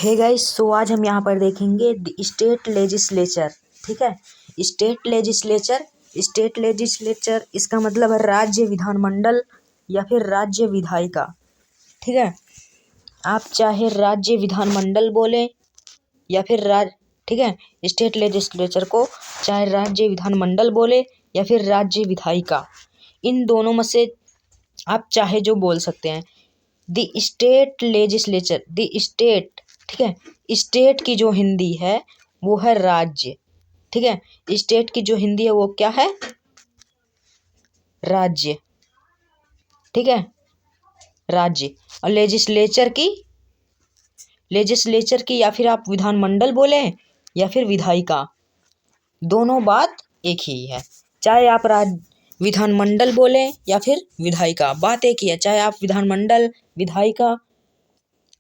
Hey guys, सो आज हम यहाँ पर देखेंगे स्टेट लेजिस्लेचर। ठीक है, स्टेट लेजिस्लेचर। स्टेट लेजिस्लेचर इसका मतलब है राज्य विधानमंडल या फिर राज्य विधायिका। ठीक है, आप चाहे राज्य विधानमंडल बोले या फिर ठीक है, स्टेट लेजिस्लेचर को चाहे राज्य विधानमंडल बोले या फिर राज्य विधायिका, इन दोनों में से आप चाहे जो बोल सकते हैं। The state legislature, the state, ठीक है, स्टेट की जो हिंदी है वो है राज्य। ठीक है, स्टेट की जो हिंदी है वो क्या है? राज्य। ठीक है, राज्य। और लेजिस्लेचर की या फिर आप विधानमंडल बोले या फिर विधायिका, दोनों बात एक ही है। चाहे आप विधानमंडल बोले या फिर विधायिका, बात एक ही है। चाहे आप विधानमंडल, विधायिका,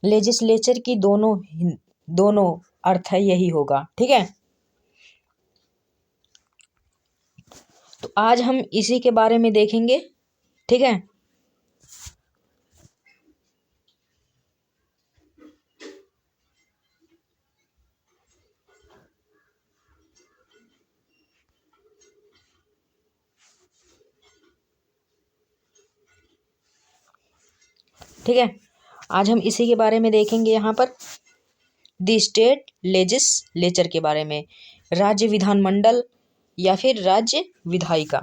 लेजिस्लेचर की दोनों अर्थ है यही होगा। ठीक है, तो आज हम इसी के बारे में देखेंगे। ठीक है, ठीक है, आज हम इसी के बारे में देखेंगे यहाँ पर, द स्टेट लेजिस्लेचर के बारे में, राज्य विधानमंडल या फिर राज्य विधायिका।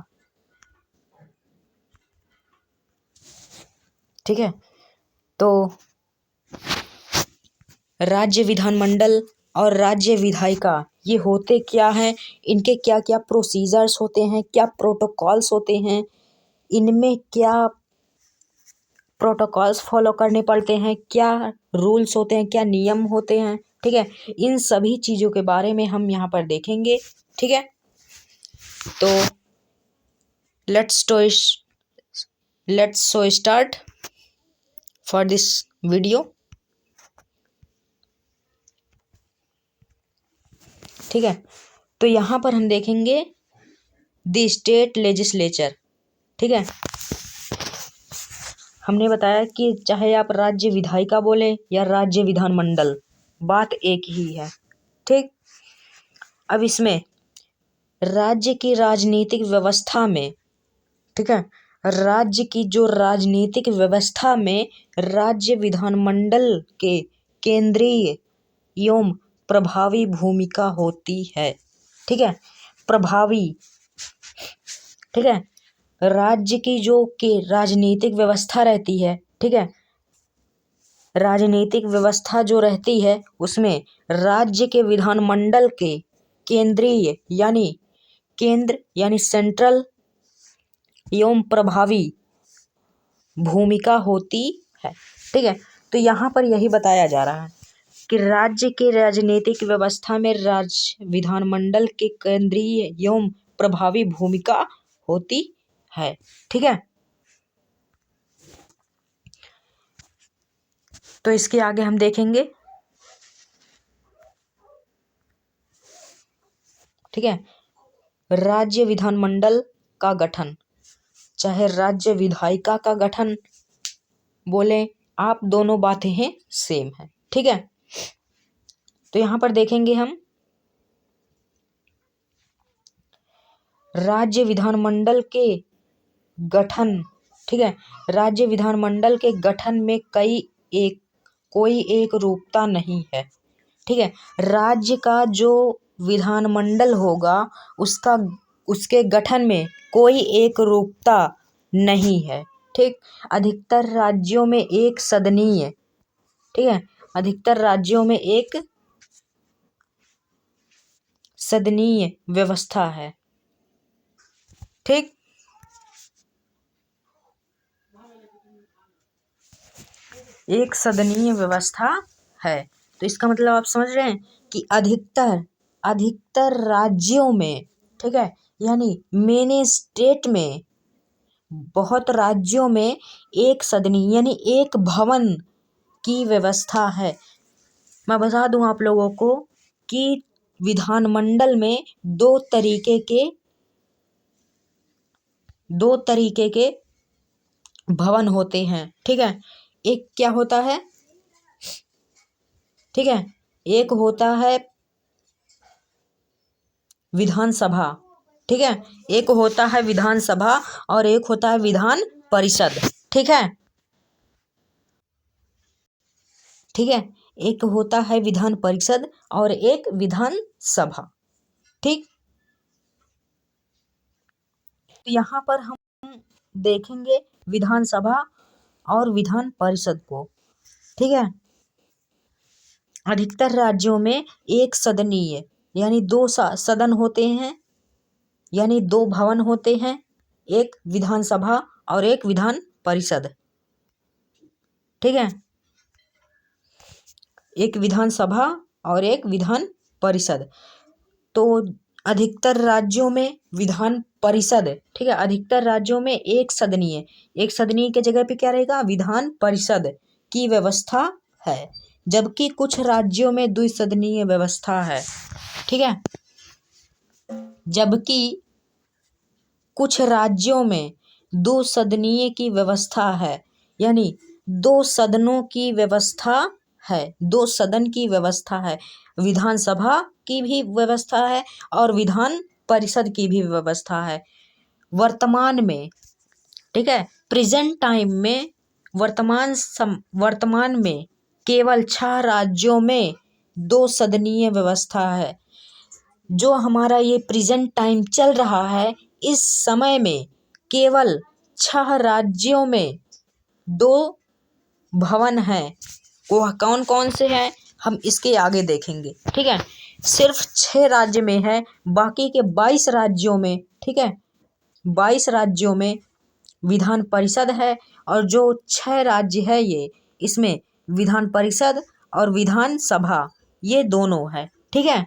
ठीक है, तो राज्य विधानमंडल और राज्य विधायिका ये होते क्या हैं, इनके क्या क्या प्रोसीजर्स होते हैं, क्या प्रोटोकॉल्स होते हैं, इनमें क्या प्रोटोकॉल्स फॉलो करने पड़ते हैं, क्या रूल्स होते हैं, क्या नियम होते हैं। ठीक है, इन सभी चीज़ों के बारे में हम यहाँ पर देखेंगे। ठीक है, तो let's so start for this video. ठीक है, तो यहाँ पर हम देखेंगे द स्टेट लेजिस्लेचर। ठीक है, हमने बताया कि चाहे आप राज्य विधायिका बोले या राज्य विधानमंडल, बात एक ही है। ठीक, अब इसमें राज्य की राजनीतिक व्यवस्था में, ठीक है, राज्य की जो राजनीतिक व्यवस्था में राज्य विधानमंडल के केंद्रीय एवं प्रभावी भूमिका होती है। ठीक है, प्रभावी। ठीक है, राज्य की जो के राजनीतिक व्यवस्था रहती है, ठीक है, राजनीतिक व्यवस्था जो रहती है उसमें राज्य के विधानमंडल के केंद्रीय केंद्र यानी सेंट्रल एवं प्रभावी भूमिका होती है। ठीक है, तो यहाँ पर यही बताया जा रहा है कि राज्य के राजनीतिक व्यवस्था में राज्य विधानमंडल के केंद्रीय एवं प्रभावी भूमिका होती है। ठीक है, तो इसके आगे हम देखेंगे। ठीक है, राज्य विधानमंडल का गठन, चाहे राज्य विधायिका का गठन बोले आप, दोनों बातें हैं सेम है। ठीक है, तो यहाँ पर देखेंगे हम राज्य विधानमंडल के गठन। ठीक है, राज्य विधानमंडल के गठन में कोई एक रूपता नहीं है। ठीक है, राज्य का जो विधानमंडल होगा उसके गठन में कोई एक रूपता नहीं है। ठीक, अधिकतर राज्यों में एक सदनीय, ठीक है, अधिकतर राज्यों में एक सदनीय व्यवस्था है। ठीक, एक सदनीय व्यवस्था है। तो इसका मतलब आप समझ रहे हैं कि अधिकतर राज्यों में, ठीक है, यानी मेनी स्टेट में, बहुत राज्यों में एक सदनी यानी एक भवन की व्यवस्था है। मैं बता दूं आप लोगों को कि विधानमंडल में दो तरीके के भवन होते हैं। ठीक है, एक क्या होता है, ठीक है। एक होता है विधानसभा, ठीक है, एक होता है विधानसभा और एक होता है विधान परिषद, ठीक है, ठीक है। एक होता है विधान परिषद और एक विधान सभा, ठीक। तो यहाँ पर हम देखेंगे विधानसभा और विधान परिषद को, ठीक है। अधिकतर राज्यों में एक सदनीय यानी दो सदन होते हैं, यानी दो भवन होते हैं, एक विधानसभा और एक विधान परिषद, ठीक है। एक विधानसभा और एक विधान परिषद। तो अधिकतर राज्यों में विधान परिषद, ठीक है, अधिकतर राज्यों में एक सदनीय के जगह पे क्या रहेगा, विधान परिषद की व्यवस्था है, जबकि कुछ राज्यों में द्विसदनीय व्यवस्था है, ठीक है। जबकि कुछ राज्यों में दो सदनीय की व्यवस्था है, यानी दो सदनों की व्यवस्था है, दो सदन की व्यवस्था है, विधानसभा की भी व्यवस्था है और विधान परिषद की भी व्यवस्था है। वर्तमान में, ठीक है, प्रेजेंट टाइम में वर्तमान में केवल 6 राज्यों में दो सदनीय व्यवस्था है। जो हमारा ये प्रेजेंट टाइम चल रहा है, इस समय में केवल 6 राज्यों में दो भवन हैं। वह कौन कौन से हैं हम इसके आगे देखेंगे, ठीक है। सिर्फ 6 राज्य में है, बाकी के 22 राज्यों में, ठीक है, 22 राज्यों में विधान परिषद है और जो 6 राज्य है ये, इसमें विधान परिषद और विधान सभा ये दोनों है, ठीक है,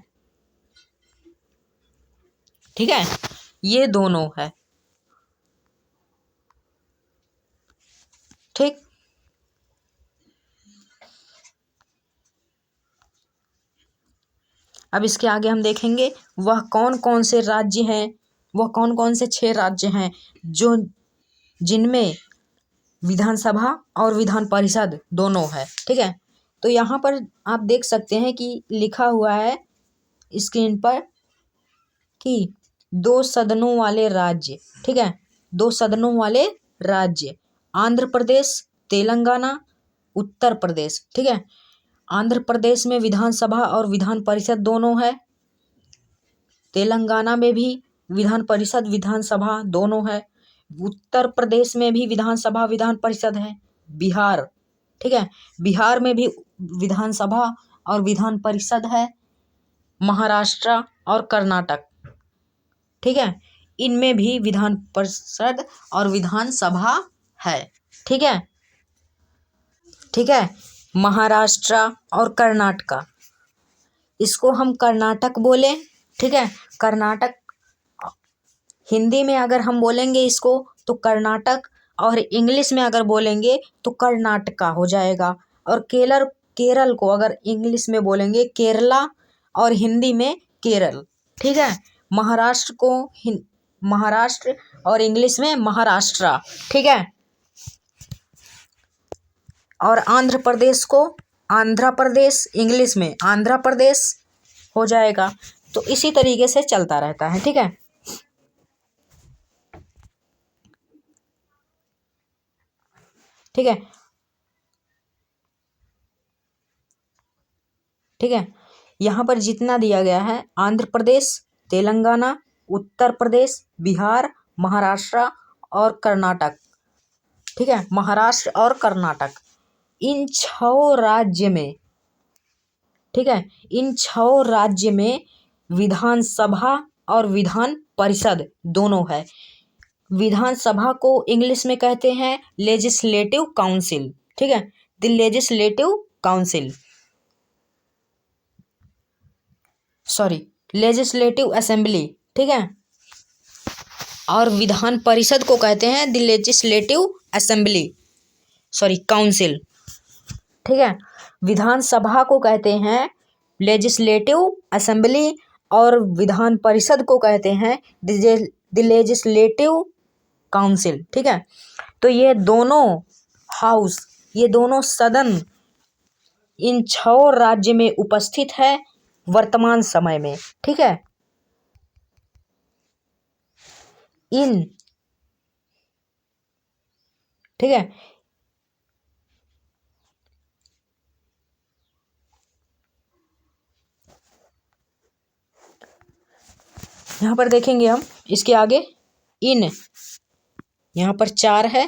ठीक है, ये दोनों है, ठीक। अब इसके आगे हम देखेंगे वह कौन कौन से राज्य हैं, वह कौन कौन से 6 राज्य हैं जो जिनमें विधानसभा और विधान परिषद दोनों है, ठीक है। तो यहाँ पर आप देख सकते हैं कि लिखा हुआ है स्क्रीन पर कि 2 सदनों वाले राज्य, ठीक है, 2 सदनों वाले राज्य आंध्र प्रदेश, तेलंगाना, उत्तर प्रदेश, ठीक है। आंध्र प्रदेश में विधानसभा और विधान परिषद दोनों है, तेलंगाना में भी विधान परिषद विधानसभा दोनों है, उत्तर प्रदेश में भी विधानसभा विधान परिषद है, बिहार, ठीक है, बिहार में भी विधानसभा और विधान परिषद है, महाराष्ट्र और कर्नाटक, ठीक है, इनमें भी विधान परिषद और विधानसभा है, ठीक है, ठीक है। महाराष्ट्र और कर्नाटक, इसको हम कर्नाटक बोले, ठीक है, कर्नाटक हिंदी में अगर हम बोलेंगे इसको तो कर्नाटक, और इंग्लिश में अगर बोलेंगे तो कर्नाटका हो जाएगा, और केरल को अगर इंग्लिश में बोलेंगे केरला और हिंदी में केरल, ठीक है। महाराष्ट्र को महाराष्ट्र और इंग्लिश में महाराष्ट्र, ठीक है, और आंध्र प्रदेश को आंध्र प्रदेश इंग्लिश में आंध्र प्रदेश हो जाएगा। तो इसी तरीके से चलता रहता है, ठीक है, ठीक है, ठीक है। यहाँ पर जितना दिया गया है आंध्र प्रदेश, तेलंगाना, उत्तर प्रदेश, बिहार, महाराष्ट्र और कर्नाटक, ठीक है, महाराष्ट्र और कर्नाटक, इन 6 राज्य में, ठीक है, इन 6 राज्य में विधानसभा और विधान परिषद दोनों है। विधानसभा को इंग्लिश में कहते हैं लेजिस्लेटिव काउंसिल, ठीक है, the legislative council, sorry legislative assembly, ठीक है, और विधान परिषद को कहते हैं the legislative assembly, sorry council, ठीक है। विधानसभा को कहते हैं लेजिस्लेटिव असेंबली और विधान परिषद को कहते हैं द लेजिस्लेटिव काउंसिल, ठीक है। तो ये दोनों हाउस, ये दोनों सदन इन 6 राज्य में उपस्थित है वर्तमान समय में। ठीक है, ठीक है, यहां पर देखेंगे हम इसके आगे इन, यहां पर 4 है,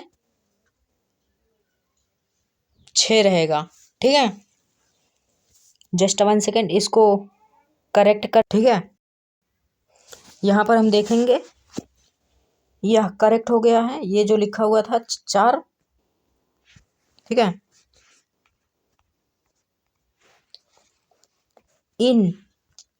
6 रहेगा। ठीक है, जस्ट 1 सेकेंड इसको करेक्ट कर। ठीक है, यहां पर हम देखेंगे यह करेक्ट हो गया है, ये जो लिखा हुआ था 4। ठीक है, इन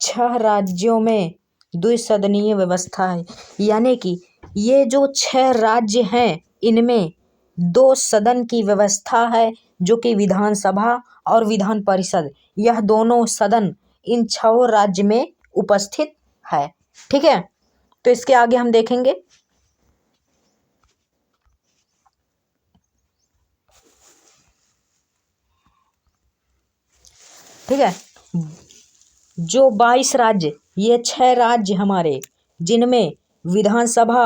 6 राज्यों में द्विसदनीय व्यवस्था है, यानी कि ये जो 6 राज्य हैं इनमें 2 सदन की व्यवस्था है, जो कि विधानसभा और विधान परिषद, यह दोनों सदन इन 6 राज्य में उपस्थित है। ठीक है, तो इसके आगे हम देखेंगे ठीक है, जो 22 राज्य, ये 6 राज्य हमारे जिनमें विधानसभा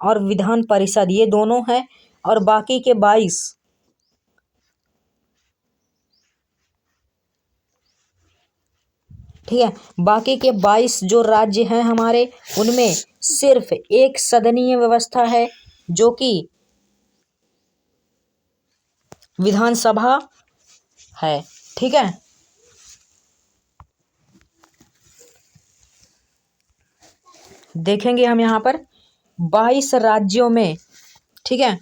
और विधान परिषद ये दोनों हैं, और बाकी के 22 ठीक है, बाकी के 22 जो राज्य हैं हमारे, उनमें सिर्फ एक सदनीय व्यवस्था है, जो कि विधानसभा है। ठीक है, देखेंगे हम यहाँ पर 22 राज्यों में, ठीक है,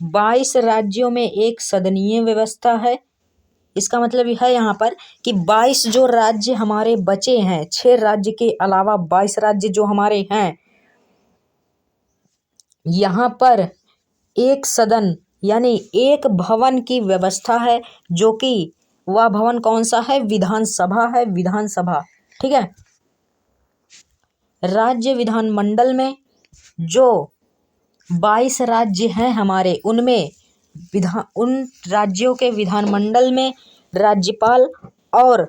22 राज्यों में एक सदनीय व्यवस्था है। इसका मतलब है यहाँ पर कि 22 जो राज्य हमारे बचे हैं, 6 राज्य के अलावा 22 राज्य जो हमारे हैं, यहाँ पर एक सदन यानी एक भवन की व्यवस्था है, जो कि वह भवन कौन सा है? विधानसभा है, विधानसभा। ठीक है, राज्य विधानमंडल में जो 22 राज्य हैं हमारे, उनमें उन राज्यों के विधानमंडल में राज्यपाल और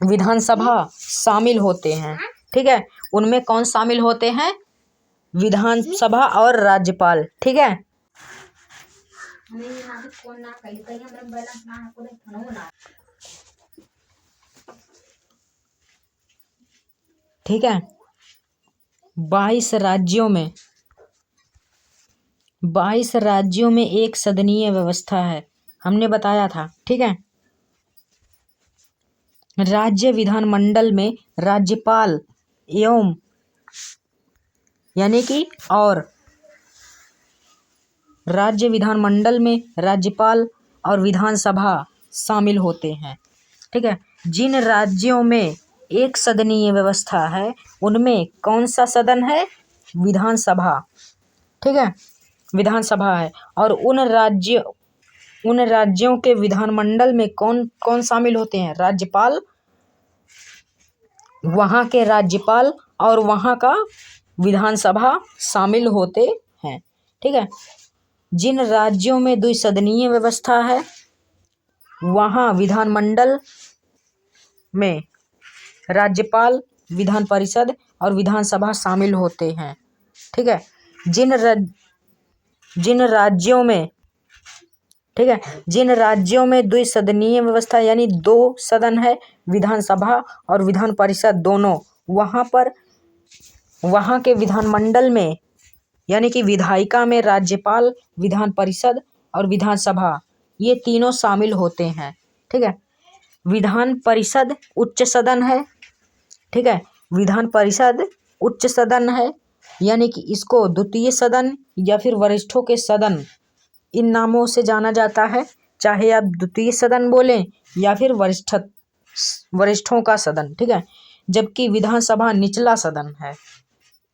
विधानसभा शामिल होते हैं। ठीक है, उनमें कौन शामिल होते हैं? विधानसभा और राज्यपाल। ठीक है, ठीक है, 22 राज्यों में एक सदनीय व्यवस्था है, हमने बताया था। ठीक है, राज्य विधानमंडल में राज्यपाल एवं यानी कि और राज्य विधानमंडल में राज्यपाल और विधानसभा शामिल होते हैं। ठीक है, जिन राज्यों में एक सदनीय व्यवस्था है उनमें कौन सा सदन है? विधानसभा। ठीक है, विधानसभा है। और उन राज्यों के विधानमंडल में कौन कौन शामिल होते हैं? राज्यपाल, वहाँ के राज्यपाल और वहाँ का विधानसभा शामिल होते हैं। ठीक है, जिन राज्यों में द्विसदनीय व्यवस्था है वहाँ विधानमंडल में राज्यपाल, विधान परिषद और विधानसभा शामिल होते हैं। ठीक है, जिन राज्यों में ठीक है, जिन राज्यों में द्विसदनीय व्यवस्था यानी 2 सदन है, विधानसभा और विधान परिषद दोनों, वहाँ के विधानमंडल में यानी कि विधायिका में राज्यपाल, विधान परिषद और विधानसभा ये तीनों शामिल होते हैं। ठीक है, विधान परिषद उच्च सदन है। ठीक है, विधान परिषद उच्च सदन है, यानी कि इसको द्वितीय सदन या फिर वरिष्ठों के सदन इन नामों से जाना जाता है, चाहे आप द्वितीय सदन बोलें या फिर वरिष्ठों का सदन। ठीक है, जबकि विधानसभा निचला सदन है,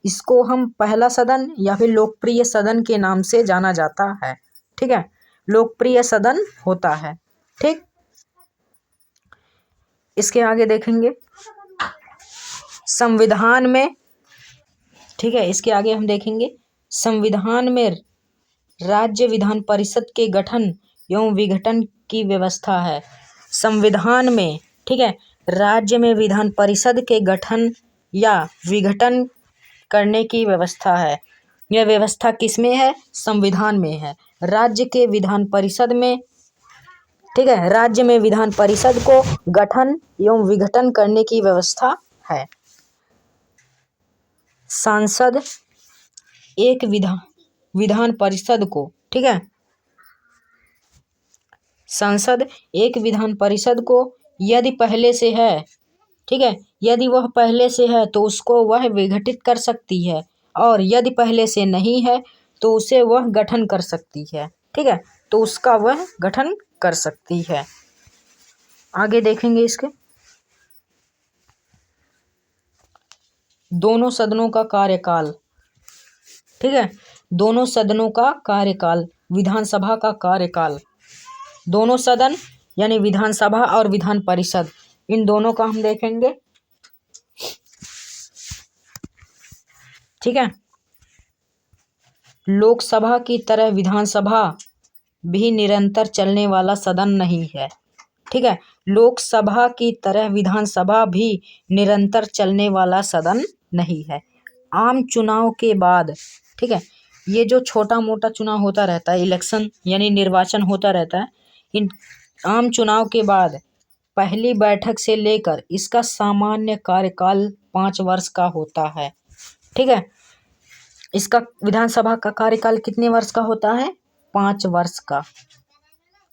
इसको हम पहला सदन या फिर लोकप्रिय सदन के नाम से जाना जाता है। ठीक है, लोकप्रिय सदन होता है। ठीक, इसके आगे देखेंगे संविधान में। ठीक है, इसके आगे हम देखेंगे संविधान में राज्य विधान परिषद के गठन एवं विघटन की व्यवस्था है। संविधान में, ठीक है, राज्य में विधान परिषद के गठन या विघटन करने की व्यवस्था है। यह व्यवस्था किसमें है? संविधान में है। राज्य के विधान परिषद में, ठीक है, राज्य में विधान परिषद को गठन एवं विघटन करने की व्यवस्था है। सांसद एक विधान परिषद को, ठीक है, संसद एक विधान परिषद को यदि पहले से है, ठीक है, यदि वह पहले से है तो उसको वह विघटित कर सकती है, और यदि पहले से नहीं है तो उसे वह गठन कर सकती है, ठीक है, तो उसका वह गठन कर सकती है। आगे देखेंगे इसके दोनों सदनों का कार्यकाल, ठीक है, दोनों सदनों का कार्यकाल, विधानसभा का कार्यकाल, दोनों सदन यानी विधानसभा और विधान परिषद, इन दोनों का हम देखेंगे, ठीक है। लोकसभा की तरह विधानसभा भी निरंतर चलने वाला सदन नहीं है, ठीक है, लोकसभा की तरह विधानसभा भी निरंतर चलने वाला सदन नहीं है। आम चुनाव के बाद, ठीक है, ये जो छोटा मोटा चुनाव होता रहता है, इलेक्शन यानी निर्वाचन होता रहता है, इन आम चुनाव के बाद पहली बैठक से लेकर इसका सामान्य कार्यकाल 5 वर्ष का होता है, ठीक है। इसका विधानसभा का कार्यकाल कितने वर्ष का होता है? 5 वर्ष का,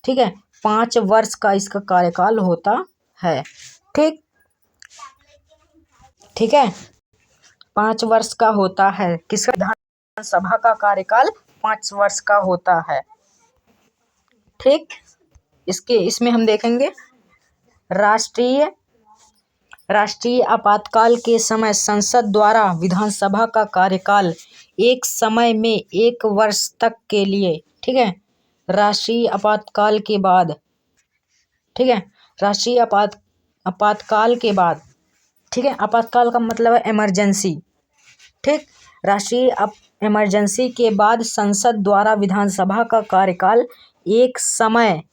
ठीक है, 5 वर्ष का इसका कार्यकाल होता है, ठीक, ठीक है, 5 वर्ष का होता है। किसका? विधानसभा का कार्यकाल 5 वर्ष का होता है, ठीक। इसमें हम देखेंगे राष्ट्रीय आपातकाल के समय संसद द्वारा विधानसभा का कार्यकाल एक समय में 1 वर्ष तक के लिए, ठीक है, राष्ट्रीय आपातकाल के बाद, ठीक है, राष्ट्रीय आपातकाल के बाद, ठीक है, आपातकाल का मतलब है इमरजेंसी, ठीक, राष्ट्रीय इमरजेंसी के बाद संसद द्वारा विधानसभा का कार्यकाल एक समय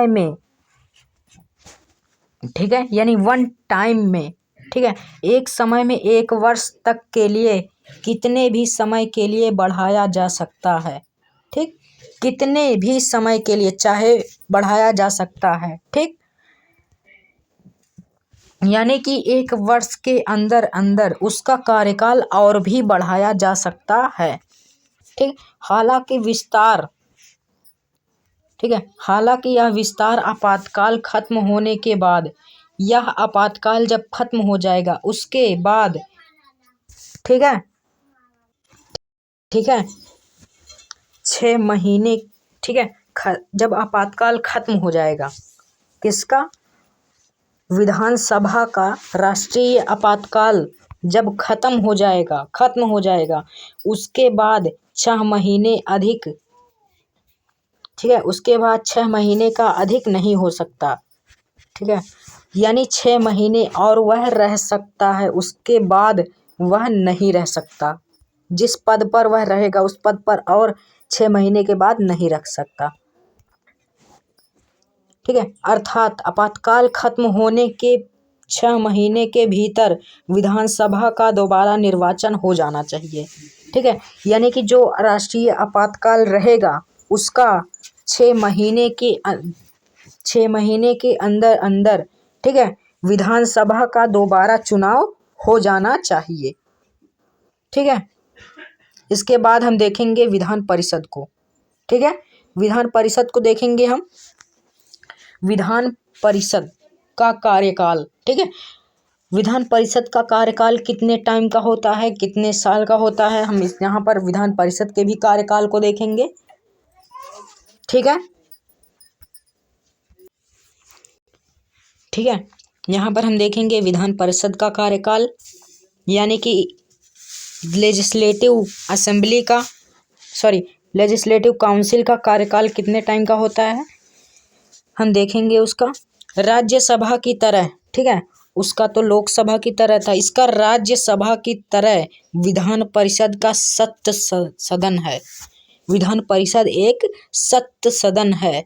में, ठीक है, यानी वन टाइम में, ठीक है, एक समय में 1 वर्ष तक के लिए कितने भी समय के लिए बढ़ाया जा सकता है, ठीक, कितने भी समय के लिए चाहे बढ़ाया जा सकता है, ठीक, यानी कि 1 वर्ष के अंदर अंदर उसका कार्यकाल और भी बढ़ाया जा सकता है, ठीक। हालांकि विस्तार, ठीक है, हालांकि यह विस्तार आपातकाल खत्म होने के बाद, यह आपातकाल जब खत्म हो जाएगा उसके बाद, ठीक है, ठीक है, 6 महीने, ठीक है, जब आपातकाल खत्म हो जाएगा, किसका? विधानसभा का राष्ट्रीय आपातकाल जब खत्म हो जाएगा उसके बाद 6 महीने अधिक, ठीक है, उसके बाद 6 महीने का अधिक नहीं हो सकता, ठीक है, यानी 6 महीने और वह रह सकता है, उसके बाद वह नहीं रह सकता, जिस पद पर वह रहेगा उस पद पर और 6 महीने के बाद नहीं रख सकता, ठीक है, अर्थात आपातकाल खत्म होने के 6 महीने के भीतर विधानसभा का दोबारा निर्वाचन हो जाना चाहिए, ठीक है, यानी कि जो राष्ट्रीय आपातकाल रहेगा उसका 6 महीने के अंदर अंदर, ठीक है, विधानसभा का दोबारा चुनाव हो जाना चाहिए, ठीक है। इसके बाद हम देखेंगे विधान परिषद को, ठीक है, विधान परिषद को देखेंगे हम। विधान परिषद का कार्यकाल, ठीक है, विधान परिषद का कार्यकाल कितने टाइम का होता है, कितने साल का होता है, हम यहाँ पर विधान परिषद के भी कार्यकाल को देखेंगे, ठीक है, ठीक है, यहाँ पर हम देखेंगे विधान परिषद का कार्यकाल, यानी कि लेजिस्लेटिव काउंसिल का कार्यकाल कितने टाइम का होता है, हम देखेंगे उसका। राज्यसभा की तरह, ठीक है, उसका तो लोकसभा की तरह था, इसका राज्यसभा की तरह विधान परिषद का सत्य सदन है, विधान परिषद एक सत्य सदन है,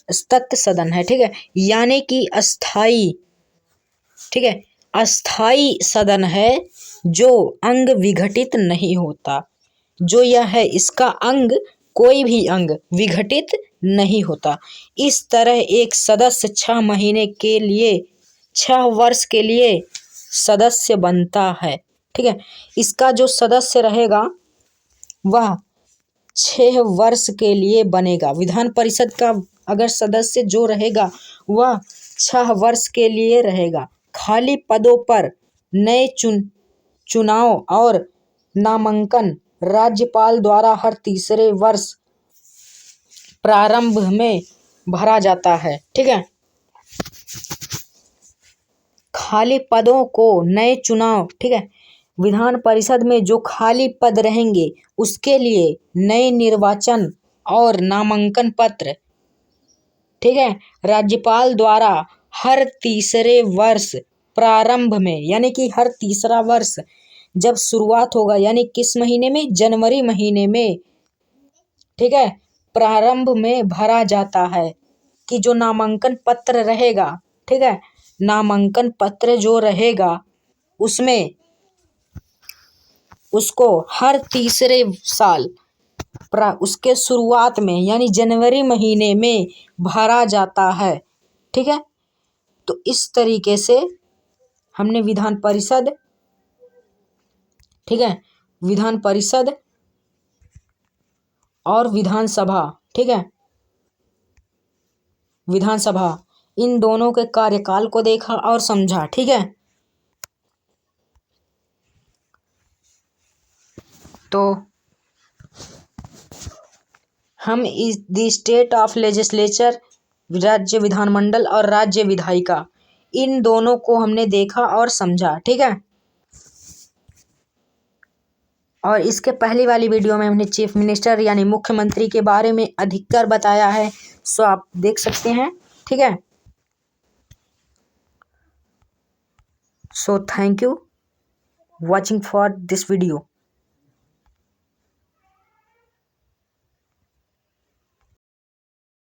सत्य सदन है, ठीक है, यानी कि अस्थाई, ठीक है, अस्थाई सदन है जो अंग विघटित नहीं होता। जो यह है इसका अंग, कोई भी अंग विघटित नहीं होता। इस तरह एक सदस्य 6 महीने के लिए, 6 वर्ष के लिए सदस्य बनता है, ठीक है। इसका जो सदस्य रहेगा वह 6 वर्ष के लिए बनेगा। विधान परिषद का अगर सदस्य जो रहेगा वह 6 वर्ष के लिए रहेगा। खाली पदों पर नए चुनाव और नामांकन राज्यपाल द्वारा हर तीसरे वर्ष प्रारंभ में भरा जाता है, ठीक है। खाली पदों को नए चुनाव, ठीक है, विधान परिषद में जो खाली पद रहेंगे उसके लिए नए निर्वाचन और नामांकन पत्र, ठीक है, राज्यपाल द्वारा हर तीसरे वर्ष प्रारंभ में, यानी कि हर तीसरा वर्ष जब शुरुआत होगा, यानी किस महीने में, जनवरी महीने में, ठीक है, प्रारंभ में भरा जाता है। कि जो नामांकन पत्र रहेगा, ठीक है, नामांकन पत्र जो रहेगा उसमें उसको हर तीसरे साल उसके शुरुआत में, यानी जनवरी महीने में भरा जाता है, ठीक है। तो इस तरीके से हमने विधान परिषद, ठीक है, विधान परिषद और विधानसभा, ठीक है, विधानसभा, इन दोनों के कार्यकाल को देखा और समझा, ठीक है। तो हम इस द स्टेट ऑफ लेजिस्लेचर, राज्य विधानमंडल और राज्य विधायिका, इन दोनों को हमने देखा और समझा, ठीक है। और इसके पहली वाली वीडियो में हमने चीफ मिनिस्टर यानी मुख्यमंत्री के बारे में अधिकतर बताया है, सो आप देख सकते हैं, ठीक है। So thank you watching for this video.